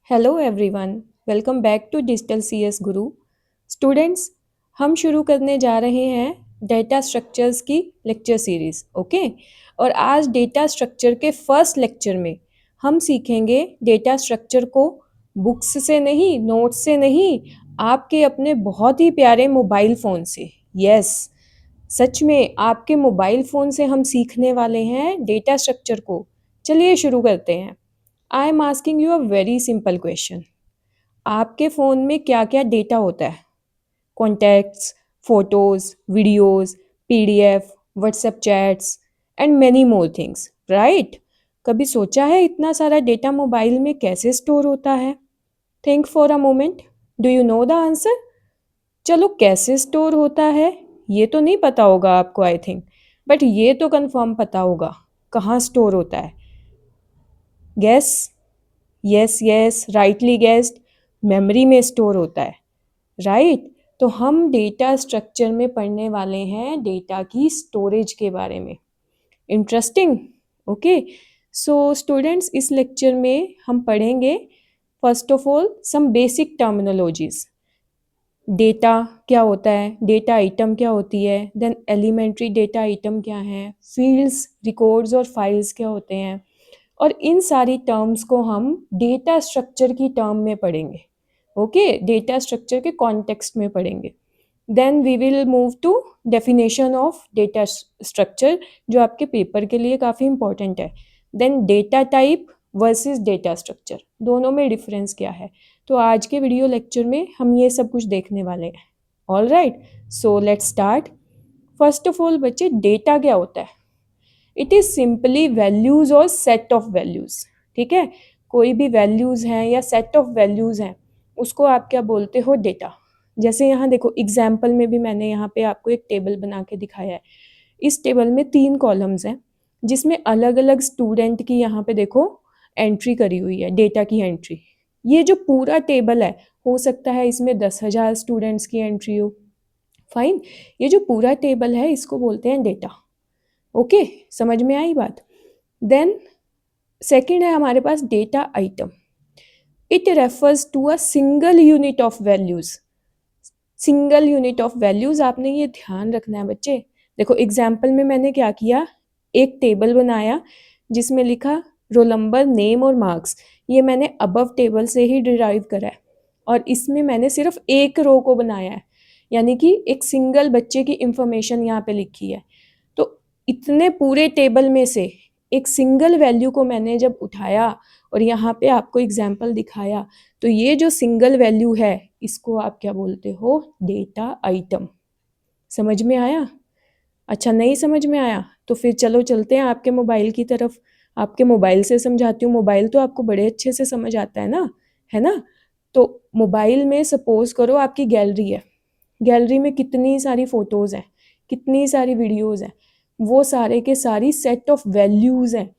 Hello everyone, welcome back to digital CS guru. Students, हम शुरू करने जा रहे हैं डेटा स्ट्रक्चर्स की लेक्चर सीरीज़। ओके, और आज डेटा स्ट्रक्चर के फर्स्ट लेक्चर में हम सीखेंगे डेटा स्ट्रक्चर को बुक्स से नहीं, नोट्स से नहीं, आपके अपने बहुत ही प्यारे मोबाइल फ़ोन से। यस, सच में आपके मोबाइल फ़ोन से हम सीखने वाले हैं डेटा स्ट्रक्चर को। चलिए शुरू करते हैं। I am asking you a very simple question. आपके फ़ोन में क्या क्या डेटा होता है? Contacts, photos, videos, PDF, WhatsApp chats and many more things, right? कभी सोचा है इतना सारा डेटा मोबाइल में कैसे स्टोर होता है? Think for a moment. Do you know the answer? चलो, कैसे स्टोर होता है ये तो नहीं पता होगा आपको, आई थिंक, बट ये तो कंफर्म पता होगा कहाँ स्टोर होता है। Guess. Yes yes, rightly guessed, memory में स्टोर होता है, राइट? तो हम डेटा स्ट्रक्चर में पढ़ने वाले हैं डेटा की स्टोरेज के बारे में। इंटरेस्टिंग। ओके, सो स्टूडेंट्स, इस लेक्चर में हम पढ़ेंगे first of all some basic terminologies. Data क्या होता है, डेटा आइटम क्या होती है, देन एलिमेंट्री डेटा आइटम क्या है, फील्ड्स, रिकॉर्ड्स और फाइल्स क्या होते हैं, और इन सारी टर्म्स को हम डेटा स्ट्रक्चर की टर्म में पढ़ेंगे। ओके, डेटा स्ट्रक्चर के कॉन्टेक्स्ट में पढ़ेंगे। Then we will move to definition of data structure, जो आपके पेपर के लिए काफ़ी इंपॉर्टेंट है। Then data type versus data structure, दोनों में डिफरेंस क्या है। तो आज के वीडियो लेक्चर में हम ये सब कुछ देखने वाले हैं। All right, so let's start. First of all बच्चे, डेटा क्या होता है? इट इज़ सिंपली वैल्यूज़ और सेट ऑफ वैल्यूज़। ठीक है, कोई भी वैल्यूज़ हैं या सेट ऑफ वैल्यूज़ हैं, उसको आप क्या बोलते हो? डेटा। जैसे यहाँ देखो, एग्जाम्पल में भी मैंने यहाँ पे आपको एक टेबल बना के दिखाया है। इस टेबल में 3 कॉलम्स हैं, जिसमें अलग अलग स्टूडेंट की यहाँ पे देखो एंट्री करी हुई है, डेटा की एंट्री। ये जो पूरा टेबल है, हो सकता है इसमें 10,000 स्टूडेंट्स की एंट्री हो। फाइन, ये जो पूरा टेबल है इसको बोलते हैं डेटा। ओके, समझ में आई बात? देन सेकंड है हमारे पास data item. It refers to a single unit of values. Single unit of values, आपने ये ध्यान रखना है बच्चे। देखो एग्जाम्पल में मैंने क्या किया, एक टेबल बनाया जिसमें लिखा रोल नंबर, नेम और मार्क्स। ये मैंने अबव टेबल से ही डिराइव करा है, और इसमें मैंने सिर्फ एक रो को बनाया है, यानी कि एक सिंगल बच्चे की इंफॉर्मेशन यहाँ पे लिखी है। तो इतने पूरे टेबल में से एक सिंगल वैल्यू को मैंने जब उठाया और यहाँ पे आपको एग्जाम्पल दिखाया, तो ये जो सिंगल वैल्यू है इसको आप क्या बोलते हो? Data item. समझ में आया? अच्छा, नहीं समझ में आया तो फिर चलो चलते हैं आपके मोबाइल की तरफ। आपके मोबाइल से समझाती हूँ। मोबाइल तो आपको बड़े अच्छे से समझ आता है ना? तो मोबाइल में सपोज करो आपकी गैलरी है। गैलरी में कितनी सारी फ़ोटोज़ हैं, कितनी सारी वीडियोज़ हैं, वो सारे के सारी सेट ऑफ वैल्यूज़ हैं।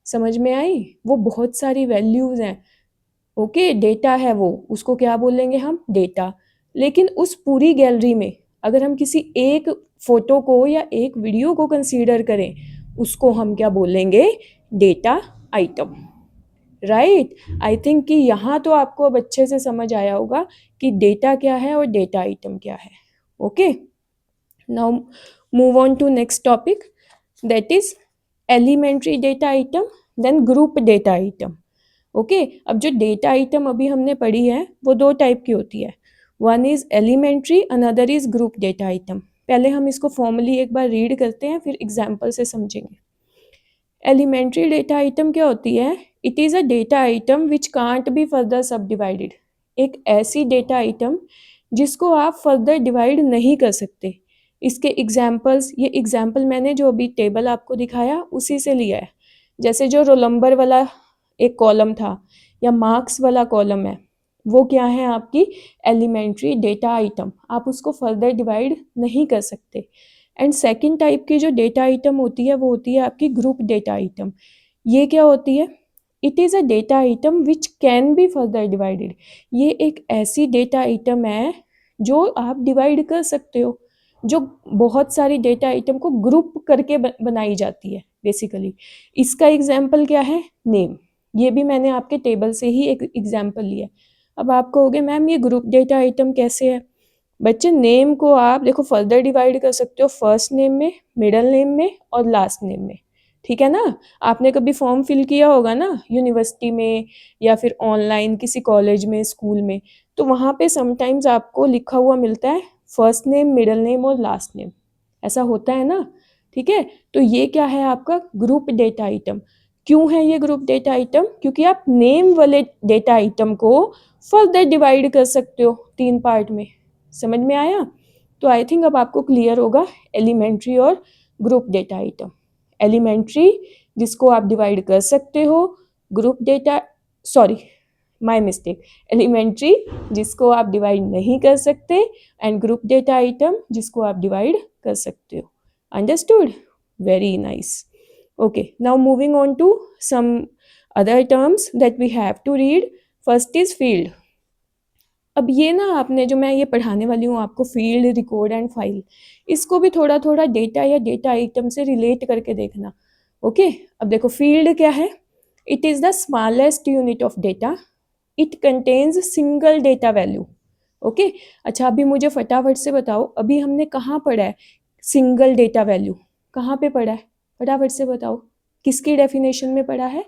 समझ में आई? वो बहुत सारी वैल्यूज़ हैं। ओके, डेटा है वो, उसको क्या बोलेंगे हम? डेटा। लेकिन उस पूरी गैलरी में अगर हम किसी एक फ़ोटो को या एक वीडियो को कंसीडर करें, उसको हम क्या बोलेंगे? Data item, right? I think कि यहाँ तो आपको अब अच्छे से समझ आया होगा कि डेटा क्या है और डेटा आइटम क्या है। Okay, now move on to next topic, that is elementary data item, then group data item. Okay, अब जो डेटा आइटम अभी हमने पढ़ी है वो 2 टाइप की होती है। One is elementary, another is group data item. पहले हम इसको फॉर्मली एक बार रीड करते हैं, फिर एग्जाम्पल से समझेंगे। एलिमेंट्री डेटा आइटम क्या होती है? It is a data item which can't be further सब डिवाइडेड। एक ऐसी डेटा आइटम जिसको आप फर्दर डिवाइड नहीं कर सकते। इसके एग्जाम्पल्स, ये एग्जाम्पल मैंने जो अभी टेबल आपको दिखाया उसी से लिया है। जैसे जो रोल नंबर वाला एक कॉलम था या मार्क्स वाला कॉलम है, वो क्या है? आपकी एलिमेंट्री डेटा आइटम। आप उसको फर्दर डिवाइड नहीं कर सकते। एंड सेकंड टाइप की जो डेटा आइटम होती है वो होती है आपकी ग्रुप डेटा आइटम। ये क्या होती है? It is a data item which can be further divided. ये एक ऐसी डेटा आइटम है जो आप डिवाइड कर सकते हो, जो बहुत सारी डेटा आइटम को ग्रुप करके बनाई जाती है बेसिकली। इसका एग्जाम्पल क्या है? नेम। ये भी मैंने आपके टेबल से ही एक एग्जाम्पल लिया। अब आप कहोगे मैम ये ग्रुप डेटा आइटम कैसे है? बच्चे नेम को आप देखो फर्दर डिवाइड कर सकते हो फर्स्ट नेम में, मिडल नेम में और लास्ट नेम में, ठीक है ना? आपने कभी फॉर्म फिल किया होगा ना यूनिवर्सिटी में या फिर ऑनलाइन किसी कॉलेज में, स्कूल में, तो वहाँ पे समटाइम्स आपको लिखा हुआ मिलता है फर्स्ट नेम, मिडल नेम और लास्ट नेम, ऐसा होता है ना, ठीक है? तो ये क्या है आपका ग्रुप डेटा आइटम। क्यों है ये ग्रुप डेटा आइटम? क्योंकि आप नेम वाले डेटा आइटम को फर्दर डिवाइड कर सकते हो 3 पार्ट में। समझ में आया? तो आई थिंक अब आपको क्लियर होगा एलिमेंट्री और ग्रुप डेटा आइटम। एलिमेंट्री जिसको आप डिवाइड कर सकते हो, group data, sorry my mistake, elementary जिसको आप डिवाइड नहीं कर सकते एंड ग्रुप डेटा आइटम जिसको आप डिवाइड कर सकते हो। Understood? Very nice. Okay, now moving on to some other terms that we have to read. First is field. अब ये ना आपने जो मैं ये पढ़ाने वाली हूँ आपको फील्ड, रिकॉर्ड एंड फाइल, इसको भी थोड़ा थोड़ा डेटा या डेटा आइटम से रिलेट करके देखना। ओके, अब देखो फील्ड क्या है? It is the smallest unit of data, it contains single data value. Okay, अच्छा अभी मुझे फटाफट से बताओ, अभी हमने कहाँ पढ़ा है सिंगल डेटा वैल्यू? कहाँ पे पढ़ा है? फटाफट से बताओ, किसकी डेफिनेशन में पढ़ा है?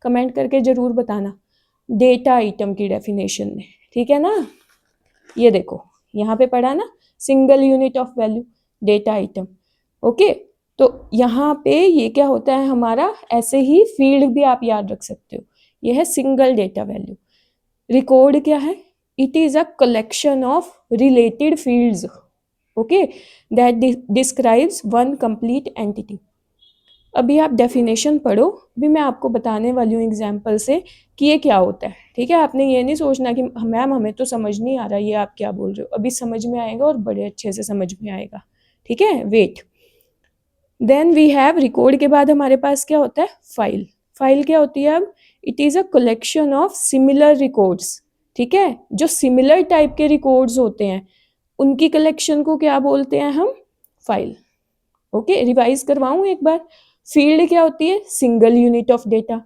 कमेंट करके ज़रूर बताना। डेटा आइटम की डेफिनेशन में, ठीक है ना? ये देखो यहाँ पे पढ़ा ना, single unit of value, data item. Okay, तो यहाँ पे ये क्या होता है हमारा, ऐसे ही फील्ड भी आप याद रख सकते हो, ये है सिंगल डेटा वैल्यू। रिकॉर्ड क्या है? It is a collection of related fields, okay, that describes one complete entity. अभी आप डेफिनेशन पढ़ो, भी मैं आपको बताने वाली हूँ एग्जाम्पल से कि ये क्या होता है, ठीक है? आपने ये नहीं सोचना कि मैम हमें तो समझ नहीं आ रहा ये आप क्या बोल रहे हो, अभी समझ में आएगा और बड़े अच्छे से समझ में आएगा, ठीक है? Wait. Then we have record के बाद हमारे पास क्या होता है? फाइल। फाइल क्या होती है? अब it is a collection of similar records, ठीक है? जो सिमिलर टाइप के रिकॉर्ड्स होते हैं उनकी कलेक्शन को क्या बोलते हैं हम? फाइल। ओके, रिवाइज करवाऊँ एक बार। फील्ड क्या होती है? Single unit of data.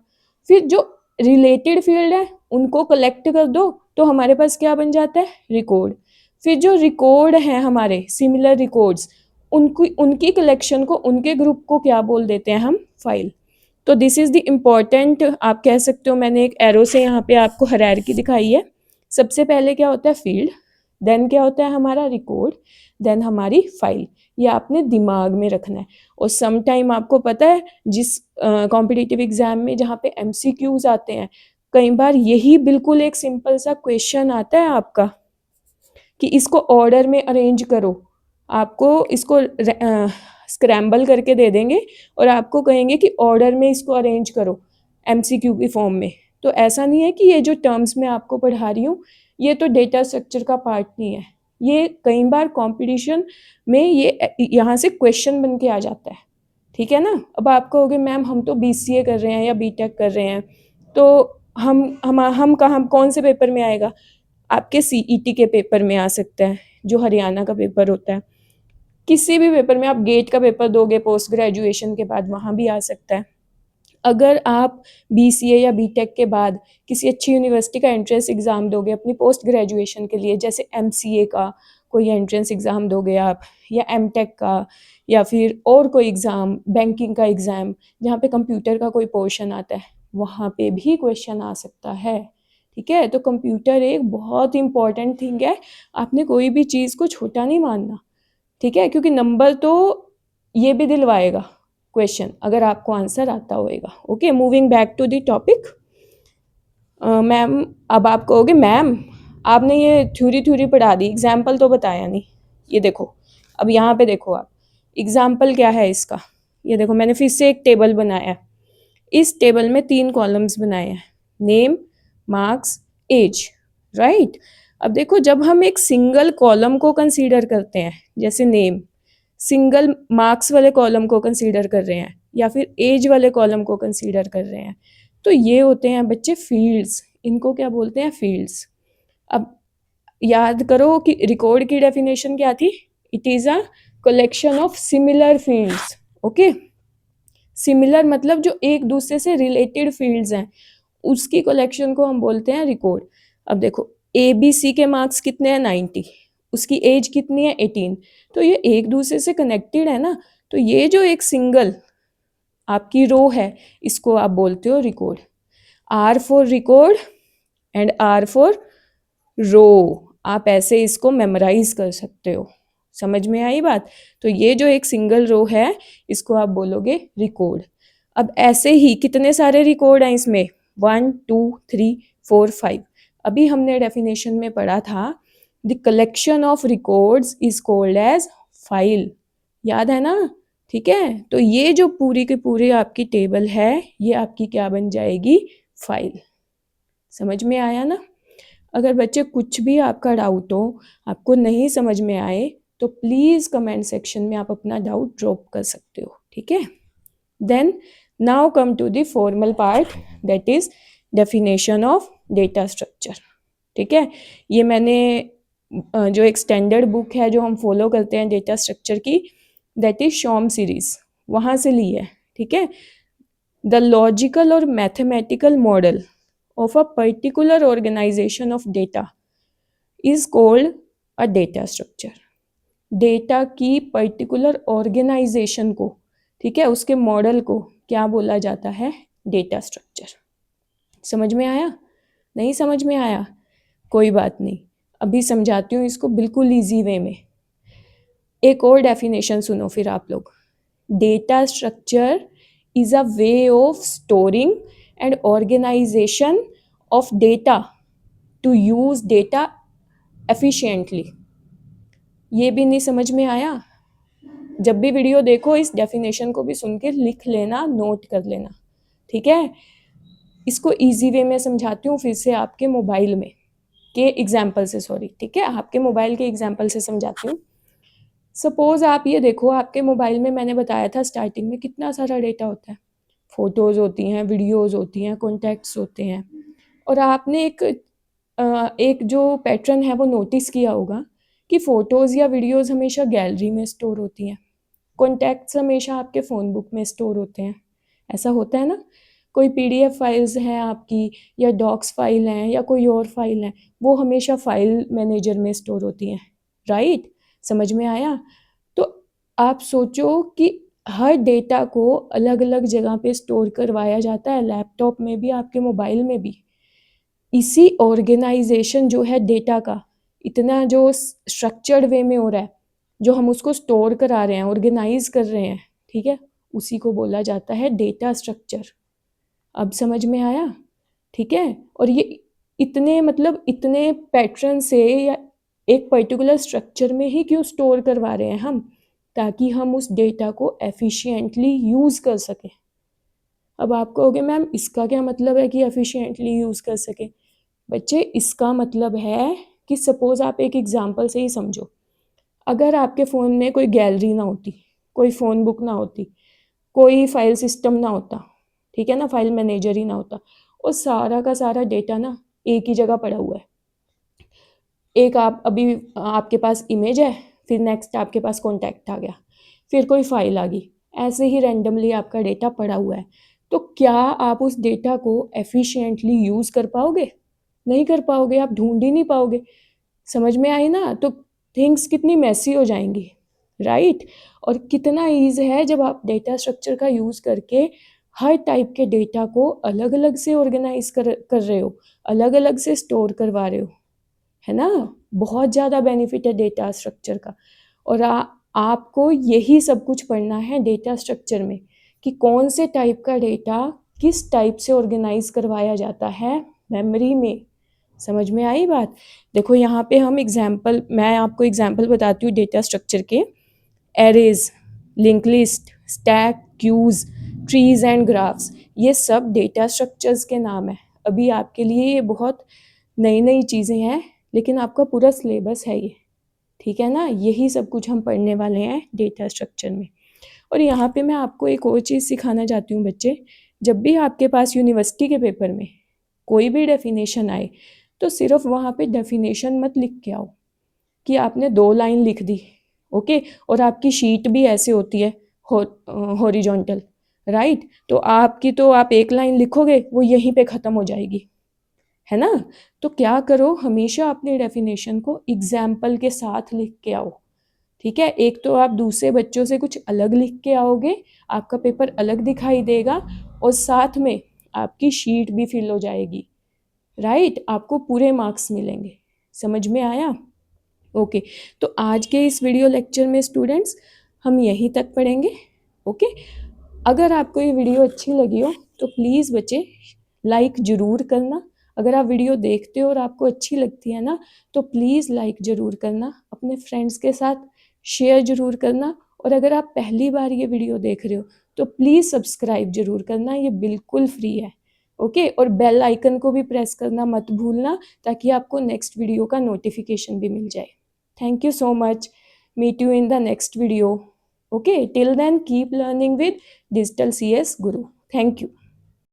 फिर जो रिलेटेड फील्ड है उनको कलेक्ट कर दो तो हमारे पास क्या बन जाता है? रिकॉर्ड। फिर जो रिकॉर्ड हैं हमारे सिमिलर रिकॉर्ड्स, उनकी कलेक्शन को, उनके ग्रुप को क्या बोल देते हैं हम? फाइल। तो दिस इज़ द इम्पॉर्टेंट, आप कह सकते हो, मैंने एक एरो से यहाँ पे आपको हायरार्की दिखाई है। सबसे पहले क्या होता है? फील्ड, देन क्या होता है हमारा? रिकॉर्ड, देन हमारी फाइल। ये आपने दिमाग में रखना है। और सम टाइम आपको पता है जिस कॉम्पिटिटिव एग्जाम में जहाँ पे MCQs आते हैं, कई बार यही बिल्कुल एक सिंपल सा क्वेश्चन आता है आपका कि इसको ऑर्डर में अरेंज करो। आपको इसको स्क्रैम्बल करके दे देंगे और आपको कहेंगे कि ऑर्डर में इसको अरेंज करो MCQ की फॉर्म में। तो ऐसा नहीं है कि ये जो टर्म्स मैं आपको पढ़ा रही हूँ ये तो डेटा स्ट्रक्चर का पार्ट नहीं है, ये कई बार कंपटीशन में ये यहाँ से क्वेश्चन बन के आ जाता है, ठीक है ना? अब आप कहोगे मैम हम तो BCA कर रहे हैं या BTech कर रहे हैं, तो हम कहाँ, कौन से पेपर में आएगा? आपके CET के पेपर में आ सकता है, जो हरियाणा का पेपर होता है। किसी भी पेपर में, आप गेट का पेपर दोगे पोस्ट ग्रेजुएशन के बाद, वहाँ भी आ सकता है। अगर आप BCA या BTech के बाद किसी अच्छी यूनिवर्सिटी का एंट्रेंस एग्ज़ाम दोगे अपनी पोस्ट ग्रेजुएशन के लिए, जैसे MCA का कोई एंट्रेंस एग्ज़ाम दोगे आप, या MTech का, या फिर और कोई एग्ज़ाम, बैंकिंग का एग्ज़ाम जहाँ पे कंप्यूटर का कोई पोर्शन आता है, वहाँ पे भी क्वेश्चन आ सकता है, ठीक है? तो कंप्यूटर एक बहुत इंपॉर्टेंट थिंग है, आपने कोई भी चीज़ को छोटा नहीं मानना, ठीक है? क्योंकि नंबर तो ये भी दिलवाएगा क्वेश्चन अगर आपको आंसर आता होएगा। Okay, moving back to the topic. Ma'am, अब आप कहोगे मैम आपने ये थ्योरी पढ़ा दी, एग्जाम्पल तो बताया नहीं। ये देखो, अब यहाँ पे देखो आप, एग्जाम्पल क्या है इसका? ये देखो मैंने फिर से एक टेबल बनाया है। इस टेबल में 3 कॉलम्स बनाए हैं, नेम, मार्क्स, एज, राइट? अब देखो जब हम एक सिंगल कॉलम को कंसीडर करते हैं, जैसे नेम, सिंगल मार्क्स वाले कॉलम को कंसीडर कर रहे हैं, या फिर एज वाले कॉलम को कंसीडर कर रहे हैं, तो ये होते हैं बच्चे फील्ड्स। इनको क्या बोलते हैं? फील्ड्स। अब याद करो कि रिकॉर्ड की डेफिनेशन क्या थी? It is a collection of similar fields. Okay, similar मतलब जो एक दूसरे से रिलेटेड फील्ड्स हैं उसकी कलेक्शन को हम बोलते हैं रिकॉर्ड। अब देखो ABC के मार्क्स कितने हैं 90, उसकी एज कितनी है 18, तो ये एक दूसरे से कनेक्टेड है ना। तो ये जो एक सिंगल आपकी रो है इसको आप बोलते हो record. R for record and R for row. आप ऐसे इसको मेमोराइज कर सकते हो। समझ में आई बात? तो ये जो एक सिंगल रो है इसको आप बोलोगे रिकॉर्ड। अब ऐसे ही कितने सारे रिकॉर्ड हैं इसमें, 1 2 3 4 5। अभी हमने डेफिनेशन में पढ़ा था the collection of records is called as file. याद है ना? ठीक है, तो ये जो पूरी की पूरी आपकी टेबल है ये आपकी क्या बन जाएगी, फाइल। समझ में आया ना? अगर बच्चे कुछ भी आपका डाउट हो, आपको नहीं समझ में आए, तो प्लीज़ कमेंट सेक्शन में आप अपना डाउट ड्रॉप कर सकते हो। ठीक है, then now come to the formal part, that is definition of data structure. ठीक है, ये मैंने जो एक स्टैंडर्ड बुक है जो हम फॉलो करते हैं डेटा स्ट्रक्चर की, दैट इज शॉम सीरीज, वहाँ से ली है। ठीक है, द लॉजिकल और mathematical model of a particular organization of data is called a data structure। Data की पर्टिकुलर ऑर्गेनाइजेशन को, ठीक है, उसके मॉडल को क्या बोला जाता है, डेटा स्ट्रक्चर। समझ में आया? नहीं समझ में आया? कोई बात नहीं, अभी समझाती हूँ इसको बिल्कुल इजी वे में। एक और डेफिनेशन सुनो फिर आप लोग। Data structure is a way of storing and organization of data to use data efficiently। ये भी नहीं समझ में आया? जब भी वीडियो देखो इस डेफिनेशन को भी सुन के लिख लेना, नोट कर लेना। ठीक है, इसको इजी वे में समझाती हूँ फिर से आपके मोबाइल में के एग्जाम्पल से, सॉरी। ठीक है, आपके मोबाइल के एग्जाम्पल से समझाती हूँ। सपोज आप ये देखो, आपके मोबाइल में मैंने बताया था स्टार्टिंग में कितना सारा डेटा होता है, फोटोज़ होती हैं, वीडियोज़ होती हैं, कॉन्टैक्ट्स होते हैं। और आपने एक जो पैटर्न है वो नोटिस किया होगा कि फ़ोटोज़ या वीडियोज़ हमेशा गैलरी में स्टोर होती हैं, कॉन्टैक्ट्स हमेशा आपके फ़ोन बुक में स्टोर होते हैं। ऐसा होता है ना? कोई PDF फाइल्स हैं आपकी, या डॉक्स फाइल हैं, या कोई और फाइल हैं, वो हमेशा फाइल मैनेजर में स्टोर होती हैं। राइट? समझ में आया? तो आप सोचो कि हर डेटा को अलग अलग जगह पे स्टोर करवाया जाता है, लैपटॉप में भी, आपके मोबाइल में भी। इसी ऑर्गेनाइजेशन जो है डेटा का, इतना जो स्ट्रक्चर्ड वे में हो रहा है, जो हम उसको स्टोर करा रहे हैं, ऑर्गेनाइज कर रहे हैं, ठीक है, उसी को बोला जाता है डेटा स्ट्रक्चर। अब समझ में आया? ठीक है, और ये इतने पैटर्न से या एक पर्टिकुलर स्ट्रक्चर में ही क्यों स्टोर करवा रहे हैं हम, ताकि हम उस डेटा को एफिशिएंटली यूज़ कर सकें। अब आप कहोगे मैम इसका क्या मतलब है कि एफिशिएंटली यूज़ कर सकें? बच्चे, इसका मतलब है कि सपोज़ आप एक एग्जांपल से ही समझो। अगर आपके फ़ोन में कोई गैलरी ना होती, कोई फ़ोन बुक ना होती, कोई फाइल सिस्टम ना होता, ठीक है ना, फाइल मैनेजर ही ना होता, और सारा का सारा डेटा ना एक ही जगह पड़ा हुआ है। एक आप अभी आपके पास इमेज है, फिर नेक्स्ट आपके पास कॉन्टैक्ट आ गया, फिर कोई फाइल आ गई, ऐसे ही रैंडमली आपका डेटा पड़ा हुआ है। तो क्या आप उस डेटा को एफिशिएंटली यूज़ कर पाओगे? नहीं कर पाओगे, आप ढूंढ ही नहीं पाओगे। समझ में आई ना? तो थिंग्स कितनी मैसी हो जाएंगी, राइट? और कितना ईज़ है जब आप डेटा स्ट्रक्चर का यूज़ करके हर टाइप के डेटा को अलग अलग से ऑर्गेनाइज कर रहे हो, अलग अलग से स्टोर करवा रहे हो, है ना? बहुत ज़्यादा बेनिफिट है डेटा स्ट्रक्चर का। और आपको यही सब कुछ पढ़ना है डेटा स्ट्रक्चर में, कि कौन से टाइप का डेटा किस टाइप से ऑर्गेनाइज करवाया जाता है मेमोरी में। समझ में आई बात? देखो यहाँ पे हम एग्जाम्पल, मैं आपको एग्जाम्पल बताती हूँ डेटा स्ट्रक्चर के। Arrays, link list, stack, queues, trees and graphs, ये सब डेटा स्ट्रक्चर्स के नाम है। अभी आपके लिए ये बहुत नई नई चीज़ें हैं, लेकिन आपका पूरा सिलेबस है ये, ठीक है ना? यही सब कुछ हम पढ़ने वाले हैं डेटा स्ट्रक्चर में। और यहाँ पे मैं आपको एक और चीज़ सिखाना चाहती हूँ बच्चे, जब भी आपके पास यूनिवर्सिटी के पेपर में कोई भी डेफिनेशन आए, तो सिर्फ वहाँ पे डेफिनेशन मत लिख के आओ कि आपने 2 लाइन लिख दी, ओके, और आपकी शीट भी ऐसे होती है हॉरिजॉन्टल, राइट? तो आप एक लाइन लिखोगे, वो यहीं पे ख़त्म हो जाएगी, है ना? तो क्या करो, हमेशा अपनी डेफिनेशन को एग्जाम्पल के साथ लिख के आओ, ठीक है? एक तो आप दूसरे बच्चों से कुछ अलग लिख के आओगे, आपका पेपर अलग दिखाई देगा, और साथ में आपकी शीट भी फिल हो जाएगी, राइट? आपको पूरे मार्क्स मिलेंगे। समझ में आया? ओके। तो आज के इस वीडियो लेक्चर में स्टूडेंट्स हम यहीं तक पढ़ेंगे। ओके। अगर आपको ये वीडियो अच्छी लगी हो तो प्लीज़ बच्चे लाइक ज़रूर करना। अगर आप वीडियो देखते हो और आपको अच्छी लगती है ना, तो प्लीज़ लाइक ज़रूर करना, अपने फ्रेंड्स के साथ शेयर ज़रूर करना, और अगर आप पहली बार ये वीडियो देख रहे हो तो प्लीज़ सब्सक्राइब ज़रूर करना, ये बिल्कुल फ्री है। ओके, और बेल आइकन को भी प्रेस करना मत भूलना, ताकि आपको नेक्स्ट वीडियो का नोटिफिकेशन भी मिल जाए। Thank you so much. Meet you in the next video. Okay, till then keep learning with Digital CS Guru. Thank you.